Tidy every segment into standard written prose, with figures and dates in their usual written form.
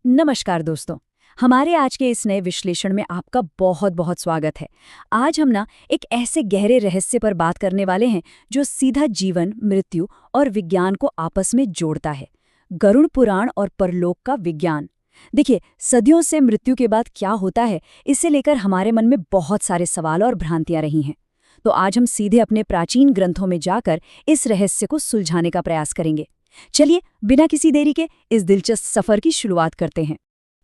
नमस्कार दोस्तों। हमारे आज के इस नए विश्लेषण में आपका बहुत बहुत स्वागत है। आज हम एक ऐसे गहरे रहस्य पर बात करने वाले हैं जो सीधा जीवन, मृत्यु और विज्ञान को आपस में जोड़ता है। गरुड़ पुराण और परलोक का विज्ञान। देखिए, सदियों से मृत्यु के बाद क्या होता है, इसे लेकर हमारे मन में बहुत सारे सवाल और भ्रांतियां रही हैं। तो आज हम सीधे अपने प्राचीन ग्रंथों में जाकर इस रहस्य को सुलझाने का प्रयास करेंगे। चलिए, बिना किसी देरी के इस दिलचस्प सफर की शुरुआत करते हैं।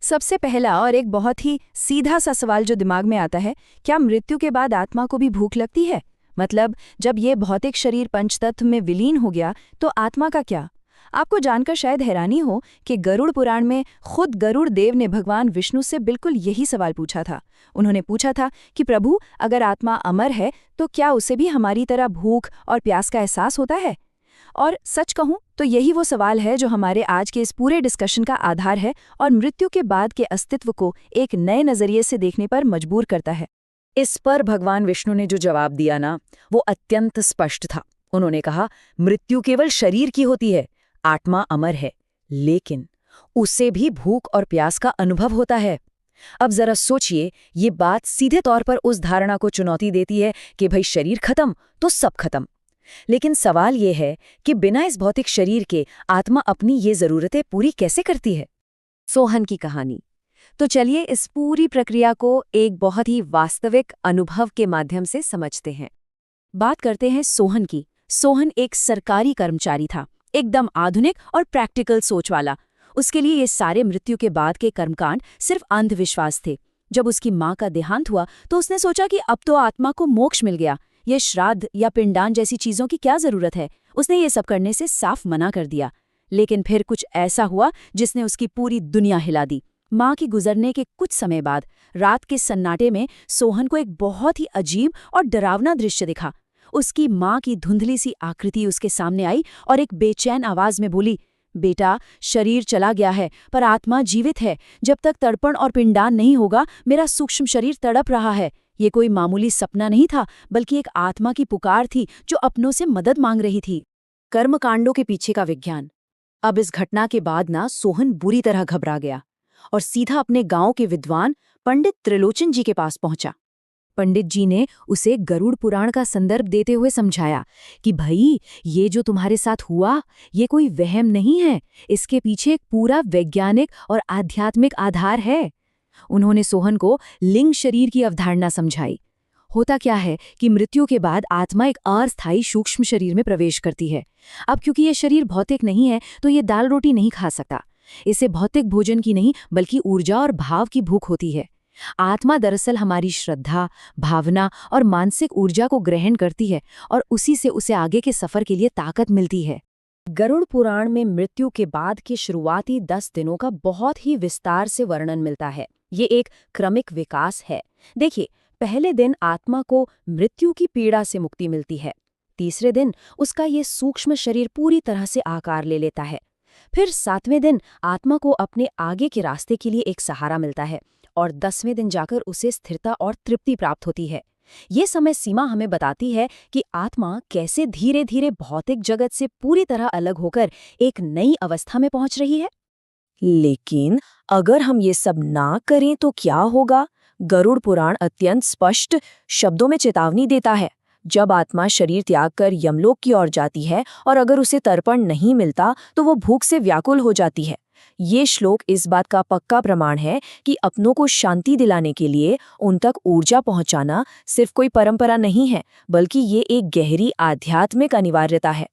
सबसे पहला और एक बहुत ही सीधा सा सवाल जो दिमाग में आता है, क्या मृत्यु के बाद आत्मा को भी भूख लगती है? मतलब जब ये भौतिक शरीर पंचतत्व में विलीन हो गया तो आत्मा का क्या? आपको जानकर शायद हैरानी हो कि गरुड़ पुराण में खुद गरुड़ देव ने भगवान विष्णु से बिल्कुल यही सवाल पूछा था। उन्होंने पूछा था कि प्रभु, अगर आत्मा अमर है तो क्या उसे भी हमारी तरह भूख और प्यास का एहसास होता है? और सच कहूं तो यही वो सवाल है जो हमारे आज के इस पूरे डिस्कशन का आधार है और मृत्यु के बाद के अस्तित्व को एक नए नजरिए से देखने पर मजबूर करता है। इस पर भगवान विष्णु ने जो जवाब दिया ना, वो अत्यंत स्पष्ट था। उन्होंने कहा, मृत्यु केवल शरीर की होती है, आत्मा अमर है, लेकिन उसे भी भूख और प्यास का अनुभव होता है। अब जरा सोचिए, ये बात सीधे तौर पर उस धारणा को चुनौती देती है कि भाई शरीर खत्म तो सब खत्म। लेकिन सवाल ये है कि बिना इस भौतिक शरीर के आत्मा अपनी ये जरूरतें पूरी कैसे करती है? सोहन की कहानी। तो चलिए इस पूरी प्रक्रिया को एक बहुत ही वास्तविक अनुभव के माध्यम से समझते हैं। बात करते हैं सोहन की। सोहन एक सरकारी कर्मचारी था, एकदम आधुनिक और प्रैक्टिकल सोच वाला। उसके लिए ये सारे मृत्यु के बाद के कर्मकांड सिर्फ अंधविश्वास थे। जब उसकी माँ का देहांत हुआ तो उसने सोचा कि अब तो आत्मा को मोक्ष मिल गया, ये श्राद्ध या पिंडदान जैसी चीजों की क्या जरूरत है। उसने ये सब करने से साफ मना कर दिया। लेकिन फिर कुछ ऐसा हुआ जिसने उसकी पूरी दुनिया हिला दी। माँ की गुजरने के कुछ समय बाद रात के सन्नाटे में सोहन को एक बहुत ही अजीब और डरावना दृश्य दिखा। उसकी माँ की धुंधली सी आकृति उसके सामने आई और एक बेचैन आवाज में बोली, बेटा, शरीर चला गया है पर आत्मा जीवित है। जब तक तर्पण और पिंडदान नहीं होगा, मेरा सूक्ष्म शरीर तड़प रहा है। ये कोई मामूली सपना नहीं था, बल्कि एक आत्मा की पुकार थी जो अपनों से मदद मांग रही थी। कर्मकांडों के पीछे का विज्ञान। अब इस घटना के बाद सोहन बुरी तरह घबरा गया और सीधा अपने गांव के विद्वान पंडित त्रिलोचन जी के पास पहुंचा। पंडित जी ने उसे गरुड़ पुराण का संदर्भ देते हुए समझाया कि भाई, ये जो तुम्हारे साथ हुआ, ये कोई वहम नहीं है, इसके पीछे एक पूरा वैज्ञानिक और आध्यात्मिक आधार है। उन्होंने सोहन को लिंग शरीर की अवधारणा समझाई। होता क्या है कि मृत्यु के बाद आत्मा एक अस्थायी सूक्ष्म शरीर में प्रवेश करती है। अब क्योंकि ये शरीर भौतिक नहीं है तो ये दाल रोटी नहीं खा सकता। इसे भौतिक भोजन की नहीं बल्कि ऊर्जा और भाव की भूख होती है। आत्मा दरअसल हमारी श्रद्धा, भावना और मानसिक ऊर्जा को ग्रहण करती है और उसी से उसे आगे के सफर के लिए ताकत मिलती है। गरुड़ पुराण में मृत्यु के बाद के शुरुआती 10 दिनों का बहुत ही विस्तार से वर्णन मिलता है। ये एक क्रमिक विकास है। देखिए, पहले दिन आत्मा को मृत्यु की पीड़ा से मुक्ति मिलती है। तीसरे दिन उसका ये सूक्ष्म शरीर पूरी तरह से आकार ले लेता है। फिर 7वें दिन आत्मा को अपने आगे के रास्ते के लिए एक सहारा मिलता है और 10वें दिन जाकर उसे स्थिरता और तृप्ति प्राप्त होती है। ये समय सीमा हमें बताती है कि आत्मा कैसे धीरे धीरे भौतिक जगत से पूरी तरह अलग होकर एक नई अवस्था में पहुंच रही है। लेकिन अगर हम ये सब ना करें तो क्या होगा? गरुड़ पुराण अत्यंत स्पष्ट शब्दों में चेतावनी देता है। जब आत्मा शरीर त्याग कर यमलोक की ओर जाती है और अगर उसे तर्पण नहीं मिलता तो वो भूख से व्याकुल हो जाती है। ये श्लोक इस बात का पक्का प्रमाण है कि अपनों को शांति दिलाने के लिए उन तक ऊर्जा पहुंचाना सिर्फ कोई परंपरा नहीं है, बल्कि ये एक गहरी आध्यात्मिक अनिवार्यता है।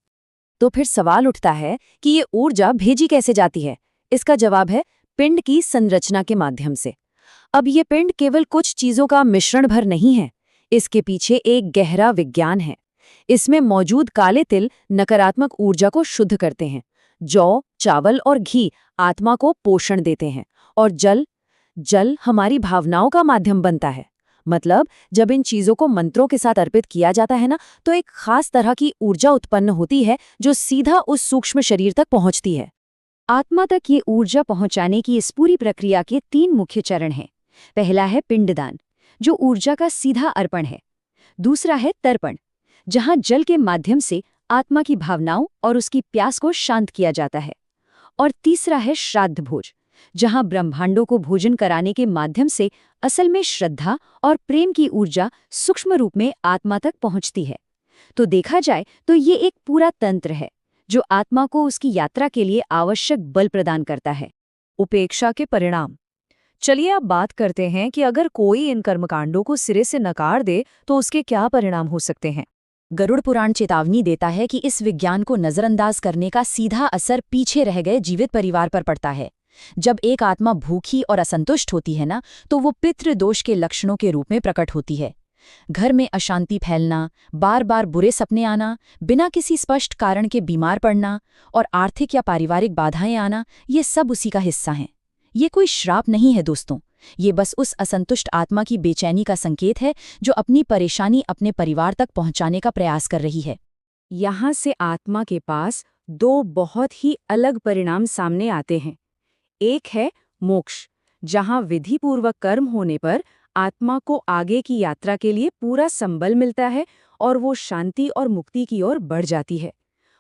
तो फिर सवाल उठता है कि ये ऊर्जा भेजी कैसे जाती है? इसका जवाब है पिंड की संरचना के माध्यम से। अब ये पिंड केवल कुछ चीजों का मिश्रण भर नहीं है, इसके पीछे एक गहरा विज्ञान है। इसमें मौजूद काले तिल नकारात्मक ऊर्जा को शुद्ध करते हैं, जौ, चावल और घी आत्मा को पोषण देते हैं और जल हमारी भावनाओं का माध्यम बनता है। मतलब जब इन चीजों को मंत्रों के साथ अर्पित किया जाता है तो एक खास तरह की ऊर्जा उत्पन्न होती है जो सीधा उस सूक्ष्म शरीर तक पहुंचती है। आत्मा तक ये ऊर्जा पहुंचाने की इस पूरी प्रक्रिया के 3 मुख्य चरण हैं। पहला है पिंडदान, जो ऊर्जा का सीधा अर्पण है। दूसरा है तर्पण, जहां जल के माध्यम से आत्मा की भावनाओं और उसकी प्यास को शांत किया जाता है। और तीसरा है श्राद्ध भोज, जहां ब्रह्मांडों को भोजन कराने के माध्यम से असल में श्रद्धा और प्रेम की ऊर्जा सूक्ष्म रूप में आत्मा तक पहुंचती है। तो देखा जाए तो ये एक पूरा तंत्र है जो आत्मा को उसकी यात्रा के लिए आवश्यक बल प्रदान करता है। उपेक्षा के परिणाम। चलिए अब बात करते हैं कि अगर कोई इन कर्मकांडों को सिरे से नकार दे तो उसके क्या परिणाम हो सकते हैं। गरुड़ पुराण चेतावनी देता है कि इस विज्ञान को नजरअंदाज करने का सीधा असर पीछे रह गए जीवित परिवार पर पड़ता है। जब एक आत्मा भूखी और असंतुष्ट होती है ना, तो वो पितृदोष के लक्षणों के रूप में प्रकट होती है। घर में अशांति फैलना, बार बार बुरे सपने आना, बिना किसी स्पष्ट कारण के बीमार पड़ना और आर्थिक या पारिवारिक बाधाएं आना, ये सब उसी का हिस्सा हैं। ये कोई श्राप नहीं है दोस्तों, ये बस उस असंतुष्ट आत्मा की बेचैनी का संकेत है जो अपनी परेशानी अपने परिवार तक पहुंचाने का प्रयास कर रही है। यहाँ से आत्मा के पास दो बहुत ही अलग परिणाम सामने आते हैं। एक है मोक्ष, जहाँ विधिपूर्वक कर्म होने पर आत्मा को आगे की यात्रा के लिए पूरा संबल मिलता है और वो शांति और मुक्ति की ओर बढ़ जाती है।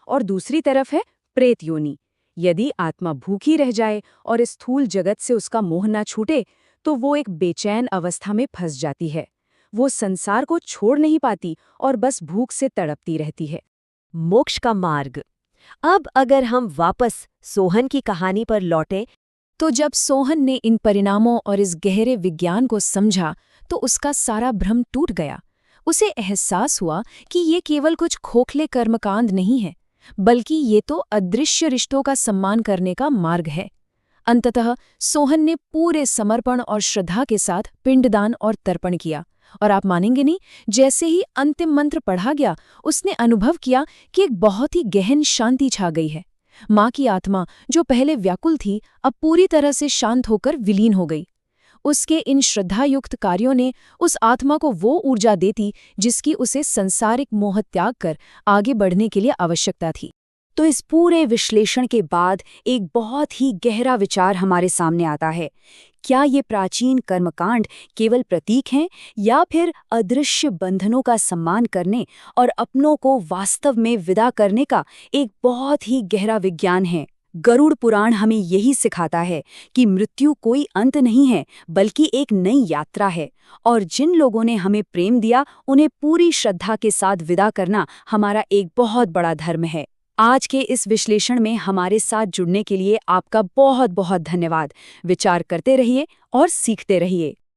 और दूसरी तरफ है प्रेत योनि। यदि आत्मा भूखी रह जाए और इस स्थूल जगत से उसका मोह न छूटे, तो वो एक बेचैन अवस्था में फंस जाती है। वो संसार को छोड़ नहीं पाती और बस भूख से तड़पती रहती है। मोक्ष का मार्ग। अब अगर हम वापस सोहन की कहानी पर लौटें, तो जब सोहन ने इन परिणामों और इस गहरे विज्ञान को समझा तो उसका सारा भ्रम टूट गया। उसे एहसास हुआ कि ये केवल कुछ खोखले कर्मकांड नहीं है, बल्कि ये तो अदृश्य रिश्तों का सम्मान करने का मार्ग है। अंततः सोहन ने पूरे समर्पण और श्रद्धा के साथ पिंडदान और तर्पण किया, और आप मानेंगे नहीं, जैसे ही अंतिम मंत्र पढ़ा गया, उसने अनुभव किया कि एक बहुत ही गहन शांति छा गई है। माँ की आत्मा, जो पहले व्याकुल थी, अब पूरी तरह से शांत होकर विलीन हो गई। उसके इन श्रद्धायुक्त कार्यों ने उस आत्मा को वो ऊर्जा देती जिसकी उसे संसारिक मोह त्याग कर आगे बढ़ने के लिए आवश्यकता थी। तो इस पूरे विश्लेषण के बाद एक बहुत ही गहरा विचार हमारे सामने आता है। क्या ये प्राचीन कर्मकांड केवल प्रतीक हैं या फिर अदृश्य बंधनों का सम्मान करने और अपनों को वास्तव में विदा करने का एक बहुत ही गहरा विज्ञान है? गरुड़ पुराण हमें यही सिखाता है कि मृत्यु कोई अंत नहीं है, बल्कि एक नई यात्रा है, और जिन लोगों ने हमें प्रेम दिया उन्हें पूरी श्रद्धा के साथ विदा करना हमारा एक बहुत बड़ा धर्म है। आज के इस विश्लेषण में हमारे साथ जुड़ने के लिए आपका बहुत बहुत धन्यवाद। विचार करते रहिए और सीखते रहिए।